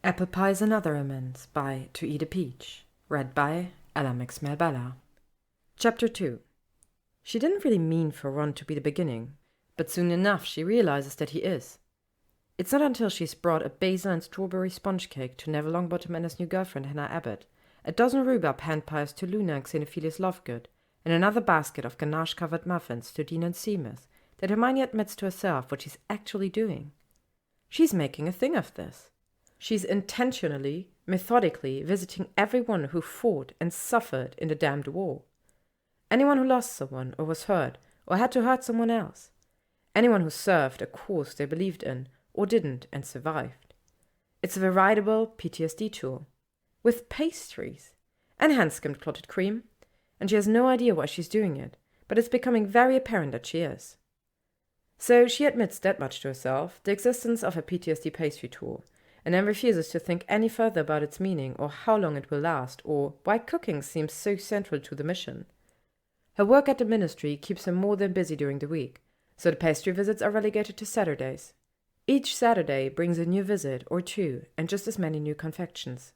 Apple Pies and Other Amends by ToEatAPeach. Read by Ella Bella. Chapter 2. She didn't really mean for Ron to be the beginning, but soon enough she realizes that he is. It's not until she's brought a basil and strawberry sponge cake to Neville Longbottom and his new girlfriend Hannah Abbott, a dozen rhubarb hand pies to Luna and Xenophilius Lovegood, and another basket of ganache-covered muffins to Dean and Seamus, that Hermione admits to herself what she's actually doing. She's making a thing of this. She's intentionally, methodically visiting everyone who fought and suffered in the damned war. Anyone who lost someone or was hurt or had to hurt someone else. Anyone who served a cause they believed in or didn't and survived. It's a veritable PTSD tour. With pastries and hand-skimmed clotted cream. And she has no idea why she's doing it, but it's becoming very apparent that she is. So she admits that much to herself, the existence of a PTSD pastry tour, and then refuses to think any further about its meaning or how long it will last or why cooking seems so central to the mission. Her work at the ministry keeps her more than busy during the week, so the pastry visits are relegated to Saturdays. Each Saturday brings a new visit or two and just as many new confections.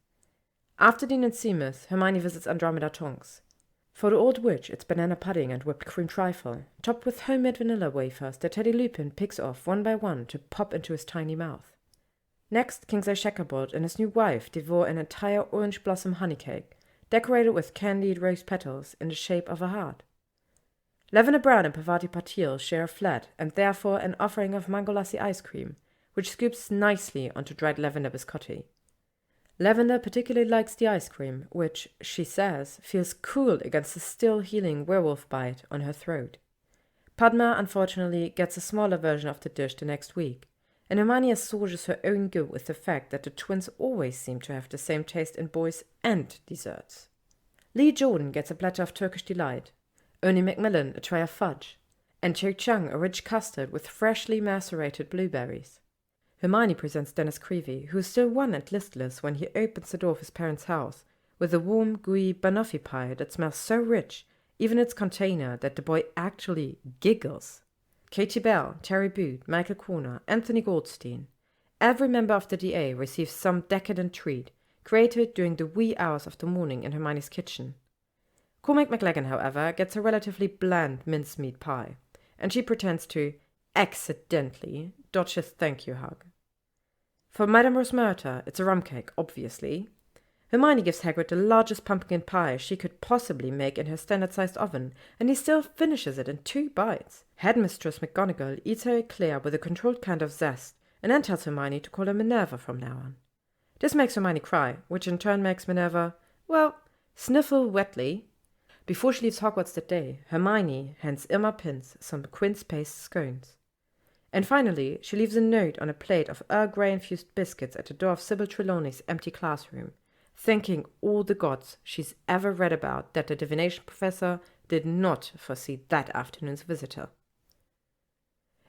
After Dean and Seamus, Hermione visits Andromeda Tonks. For the old witch, it's banana pudding and whipped cream trifle, topped with homemade vanilla wafers that Teddy Lupin picks off one by one to pop into his tiny mouth. Next, Kingsley Shacklebolt and his new wife devour an entire orange blossom honey cake, decorated with candied rose petals in the shape of a heart. Lavender Brown and Pavati Patil share a flat and therefore an offering of mango lassi ice cream, which scoops nicely onto dried lavender biscotti. Lavender particularly likes the ice cream, which, she says, feels cool against the still healing werewolf bite on her throat. Padma, unfortunately, gets a smaller version of the dish the next week, and Hermione assuages her own guilt with the fact that the twins always seem to have the same taste in boys and desserts. Lee Jordan gets a platter of Turkish delight, Ernie Macmillan a tray of fudge, and Cho Chung a rich custard with freshly macerated blueberries. Hermione presents Dennis Creevy, who is still wan and listless when he opens the door of his parents' house, with a warm, gooey banoffee pie that smells so rich, even its container, that the boy actually giggles. Katie Bell, Terry Booth, Michael Corner, Anthony Goldstein. Every member of the DA receives some decadent treat, created during the wee hours of the morning in Hermione's kitchen. Cormac McLaggen, however, gets a relatively bland mincemeat pie, and she pretends to accidentally dodge his thank you hug. For Madame Rosmerta, it's a rum cake, obviously. Hermione gives Hagrid the largest pumpkin pie she could possibly make in her standard-sized oven, and he still finishes it in 2 bites. Headmistress McGonagall eats her eclair with a controlled kind of zest, and then tells Hermione to call her Minerva from now on. This makes Hermione cry, which in turn makes Minerva, well, sniffle wetly. Before she leaves Hogwarts that day, Hermione hands Irma Pince some quince paste scones. And finally, she leaves a note on a plate of Earl Grey-infused biscuits at the door of Sybil Trelawney's empty classroom, thanking all the gods she's ever read about that the divination professor did not foresee that afternoon's visitor.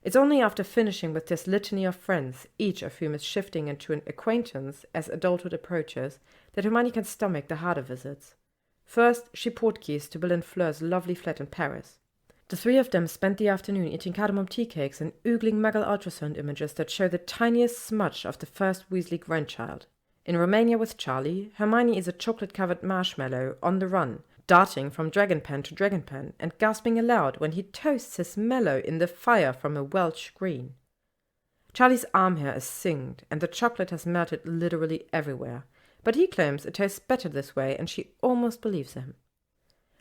It's only after finishing with this litany of friends, each of whom is shifting into an acquaintance as adulthood approaches, that Hermione can stomach the harder visits. First, she portkeys to Bill and Fleur's lovely flat in Paris. The 3 of them spent the afternoon eating cardamom tea cakes and oogling Muggle ultrasound images that show the tiniest smudge of the first Weasley grandchild. In Romania with Charlie, Hermione is a chocolate-covered marshmallow on the run, darting from dragon pen to dragon pen and gasping aloud when he toasts his mallow in the fire from a Welsh green. Charlie's arm hair is singed and the chocolate has melted literally everywhere, but he claims it tastes better this way and she almost believes him.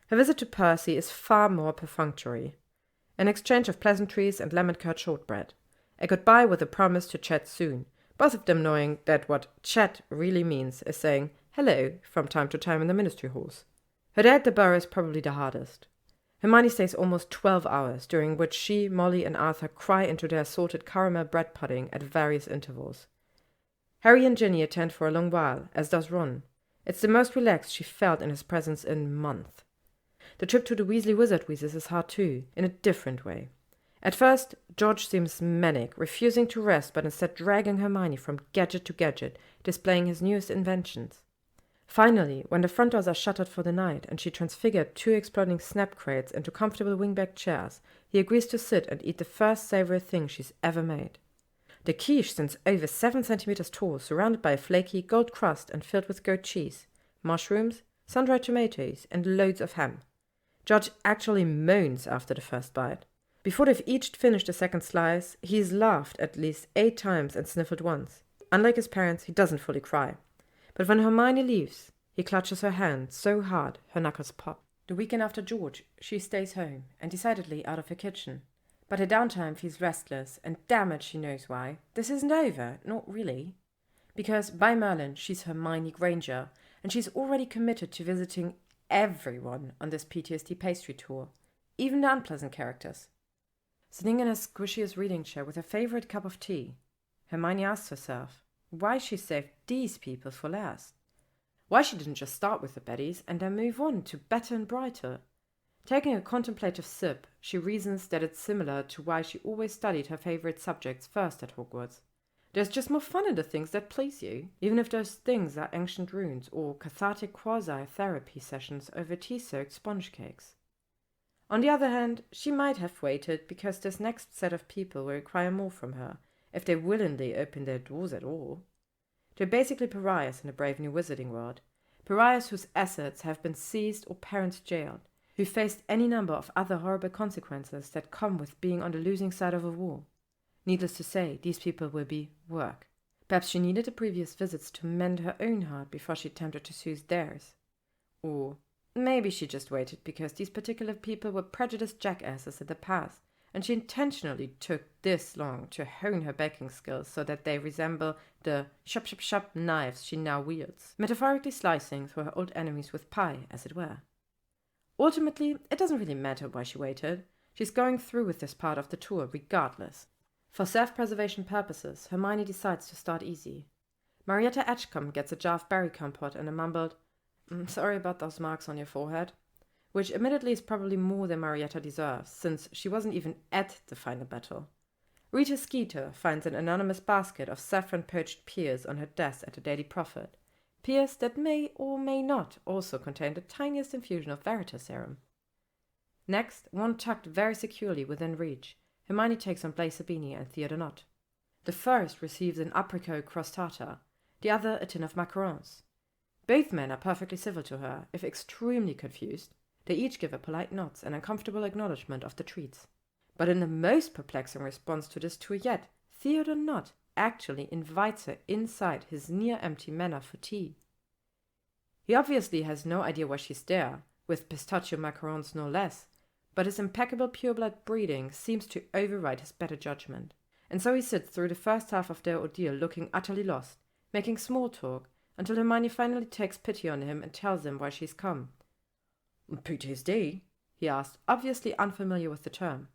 Her visit to Percy is far more perfunctory. An exchange of pleasantries and lemon-curd shortbread. A goodbye with a promise to chat soon, both of them knowing that what chat really means is saying hello from time to time in the ministry halls. Her day at the Burrow is probably the hardest. Hermione stays almost 12 hours, during which she, Molly, and Arthur cry into their assorted caramel bread pudding at various intervals. Harry and Ginny attend for a long while, as does Ron. It's the most relaxed she felt in his presence in months. The trip to the Weasley Wizard Wheezes is hard too, in a different way. At first, George seems manic, refusing to rest but instead dragging Hermione from gadget to gadget, displaying his newest inventions. Finally, when the front doors are shuttered for the night and she transfigured 2 exploding snap crates into comfortable wingback chairs, he agrees to sit and eat the first savory thing she's ever made. The quiche stands over 7 centimeters tall, surrounded by a flaky gold crust and filled with goat cheese, mushrooms, sun-dried tomatoes, and loads of ham. George actually moans after the first bite. Before they've each finished the second slice, he's laughed at least 8 times and sniffled once. Unlike his parents, he doesn't fully cry. But when Hermione leaves, he clutches her hand so hard her knuckles pop. The weekend after George, she stays home and decidedly out of her kitchen. But her downtime feels restless, and damn it, she knows why. This isn't over, not really. Because by Merlin, she's Hermione Granger, and she's already committed to visiting everyone on this PTSD pastry tour, even the unpleasant characters. Sitting in her squishiest reading chair with her favorite cup of tea, Hermione asks herself why she saved these people for last. Why she didn't just start with the baddies and then move on to better and brighter. Taking a contemplative sip, she reasons that it's similar to why she always studied her favorite subjects first at Hogwarts. There's just more fun in the things that please you, even if those things are ancient runes or cathartic quasi-therapy sessions over tea-soaked sponge cakes. On the other hand, she might have waited because this next set of people will require more from her, if they willingly open their doors at all. They're basically pariahs in the brave new wizarding world, pariahs whose assets have been seized or parents jailed, who faced any number of other horrible consequences that come with being on the losing side of a war. Needless to say, these people will be work. Perhaps she needed the previous visits to mend her own heart before she attempted to soothe theirs. Or maybe she just waited because these particular people were prejudiced jackasses in the past, and she intentionally took this long to hone her baking skills so that they resemble the shop knives she now wields, metaphorically slicing through her old enemies with pie, as it were. Ultimately, it doesn't really matter why she waited. She's going through with this part of the tour regardless. For self-preservation purposes, Hermione decides to start easy. Marietta Edgecombe gets a jar of berry compote and a mumbled, "Sorry about those marks on your forehead," which admittedly is probably more than Marietta deserves, since she wasn't even at the final battle. Rita Skeeter finds an anonymous basket of saffron-poached pears on her desk at the Daily Prophet, pears that may or may not also contain the tiniest infusion of Veritaserum. Next, one tucked very securely within reach, Hermione takes on Blaise Zabini and Theodore Nott. The first receives an apricot crostata, the other a tin of macarons. Both men are perfectly civil to her, if extremely confused. They each give a polite nod and uncomfortable acknowledgement of the treats. But in the most perplexing response to this tour yet, Theodore Nott actually invites her inside his near-empty manor for tea. He obviously has no idea why she's there, with pistachio macarons no less, but his impeccable pureblood breeding seems to override his better judgment, and so he sits through the first half of their ordeal looking utterly lost, making small talk, until Hermione finally takes pity on him and tells him why she's come. "PTSD?" he asked, obviously unfamiliar with the term.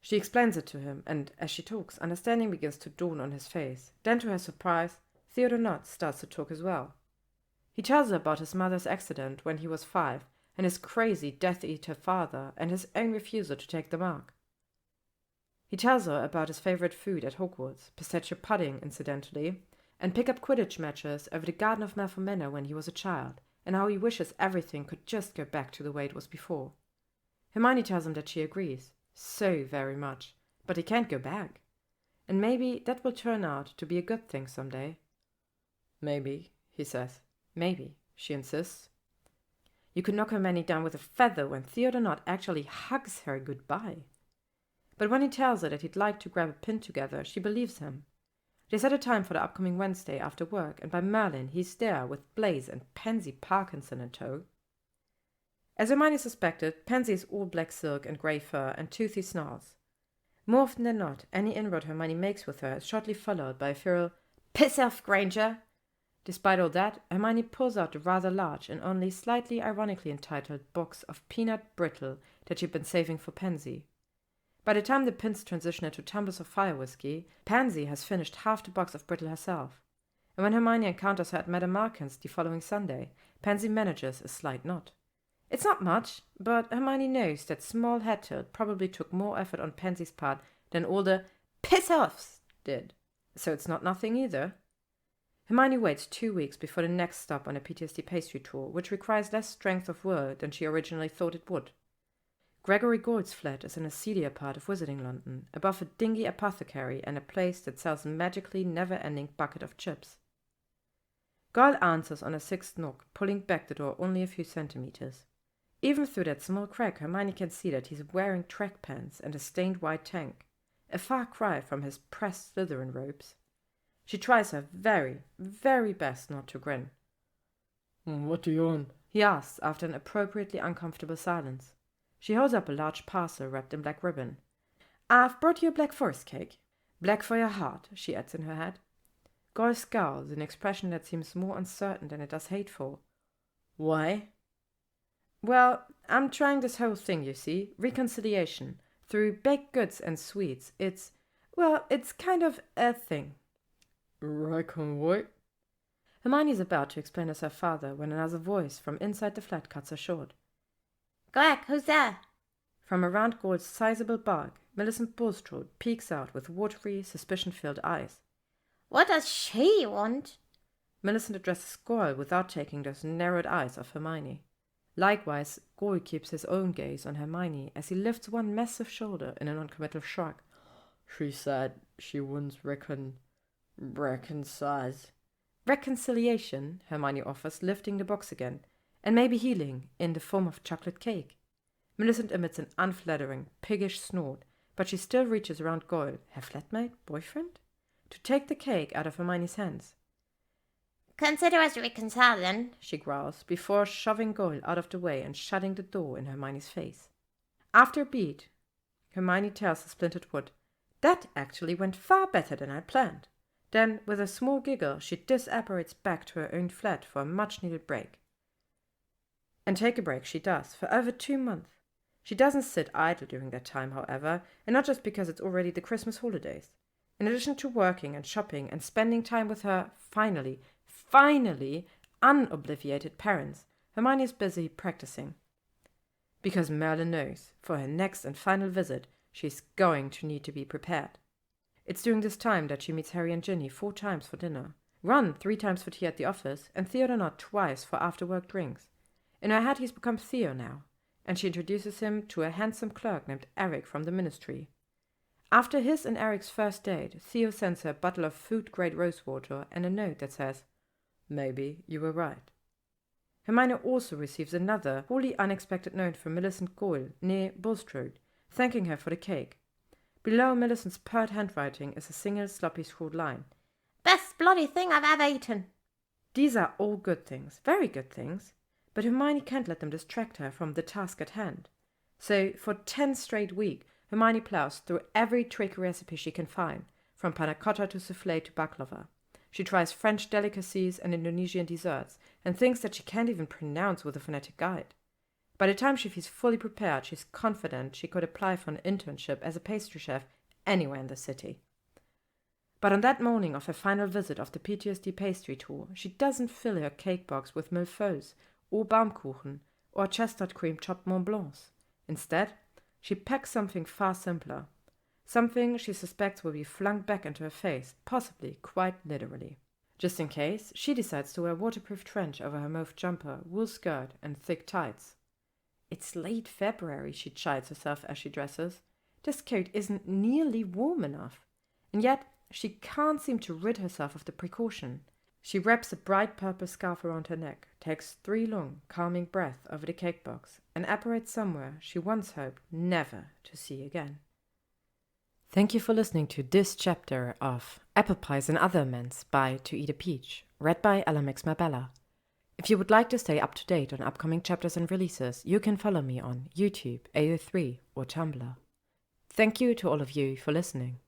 She explains it to him, and as she talks, understanding begins to dawn on his face. Then, to her surprise, Theodore Nott starts to talk as well. He tells her about his mother's accident when he was 5, and his crazy Death-Eater father, and his own refusal to take the mark. He tells her about his favorite food at Hogwarts, pistachio pudding, incidentally, and pick-up Quidditch matches over the Garden of Malfoy Manor when he was a child, and how he wishes everything could just go back to the way it was before. Hermione tells him that she agrees, so very much, but he can't go back. And maybe that will turn out to be a good thing someday. "Maybe," he says. "Maybe," she insists. You could knock Hermione down with a feather when Theodore Nott actually hugs her goodbye. But when he tells her that he'd like to grab a pin together, she believes him. They set a time for the upcoming Wednesday after work, and by Merlin he's there with Blaise and Pansy Parkinson in tow. As Hermione suspected, Pansy is all black silk and grey fur and toothy snarls. More often than not, any inroad Hermione makes with her is shortly followed by a feral "Piss off, Granger!" Despite all that, Hermione pulls out the rather large and only slightly ironically entitled box of peanut brittle that she'd been saving for Pansy. By the time the pins transition into tumblers of fire whiskey, Pansy has finished half the box of brittle herself. And when Hermione encounters her at Madame Markin's the following Sunday, Pansy manages a slight nod. It's not much, but Hermione knows that small head tilt probably took more effort on Pansy's part than all the piss-offs did, so it's not nothing either. Hermione waits 2 weeks before the next stop on a PTSD pastry tour, which requires less strength of will than she originally thought it would. Gregory Gould's flat is in a seedier part of Wizarding London, above a dingy apothecary and a place that sells a magically never-ending bucket of chips. Goyle answers on a sixth knock, pulling back the door only a few centimeters. Even through that small crack, Hermione can see that he's wearing track pants and a stained white tank, a far cry from his pressed Slytherin robes. She tries her very, very best not to grin. "What do you want?" he asks after an appropriately uncomfortable silence. She holds up a large parcel wrapped in black ribbon. "I've brought you a black forest cake. Black for your heart," she adds in her head. Goyle scowls, an expression that seems more uncertain than it does hateful. "Why?" "Well, I'm trying this whole thing, you see, reconciliation, through baked goods and sweets. It's kind of a thing." "Reckon what?" Hermione's about to explain as her father when another voice from inside the flat cuts her short. "Greg, who's there?" From around Gould's sizable bulk, Millicent Bulstrode peeks out with watery, suspicion-filled eyes. "What does she want?" Millicent addresses Goyle without taking those narrowed eyes off Hermione. Likewise, Goyle keeps his own gaze on Hermione as he lifts one massive shoulder in a non-committal shrug. "She said she wants reconcile." "Reconciliation," Hermione offers, lifting the box again, "and maybe healing in the form of chocolate cake." Millicent emits an unflattering, piggish snort, but she still reaches around Goyle, her flatmate, boyfriend, to take the cake out of Hermione's hands. "Consider us reconciled, then," she growls, before shoving Goyle out of the way and shutting the door in Hermione's face. After a beat, Hermione tells the splintered wood, "That actually went far better than I planned." Then, with a small giggle, she disapparates back to her own flat for a much-needed break. And take a break she does, for over 2 months. She doesn't sit idle during that time, however, and not just because it's already the Christmas holidays. In addition to working and shopping and spending time with her finally unobliviated parents, Hermione is busy practicing. Because Merlin knows, for her next and final visit, she's going to need to be prepared. It's during this time that she meets Harry and Ginny 4 times for dinner, Ron 3 times for tea at the office, and Theodore twice for after-work drinks. In her head he's become Theo now, and she introduces him to a handsome clerk named Eric from the ministry. After his and Eric's first date, Theo sends her a bottle of food-grade rosewater and a note that says, "Maybe you were right." Hermione also receives another, wholly unexpected note from Millicent Goyle, née Bulstrode, thanking her for the cake. Below Millicent's pert handwriting is a single sloppy scrawled line. "Best bloody thing I've ever eaten." These are all good things, very good things, but Hermione can't let them distract her from the task at hand. So, for 10 straight weeks, Hermione plows through every trick recipe she can find, from panna cotta to soufflé to baklava. She tries French delicacies and Indonesian desserts, and things that she can't even pronounce with a phonetic guide. By the time she feels fully prepared, she's confident she could apply for an internship as a pastry chef anywhere in the city. But on that morning of her final visit of the PTSD pastry tour, she doesn't fill her cake box with millefeuilles, or Baumkuchen, or chestnut cream chopped Mont Blancs. Instead, she packs something far simpler. Something she suspects will be flung back into her face, possibly quite literally. Just in case, she decides to wear a waterproof trench over her mauve jumper, wool skirt, and thick tights. It's late February, she chides herself as she dresses. This coat isn't nearly warm enough. And yet, she can't seem to rid herself of the precaution. She wraps a bright purple scarf around her neck, takes 3 long, calming breaths over the cake box, and apparates somewhere she once hoped never to see again. Thank you for listening to this chapter of Apple Pies and Other Amends by ToEatAPeach, read by Mabella. If you would like to stay up to date on upcoming chapters and releases, you can follow me on YouTube, AO3, or Tumblr. Thank you to all of you for listening.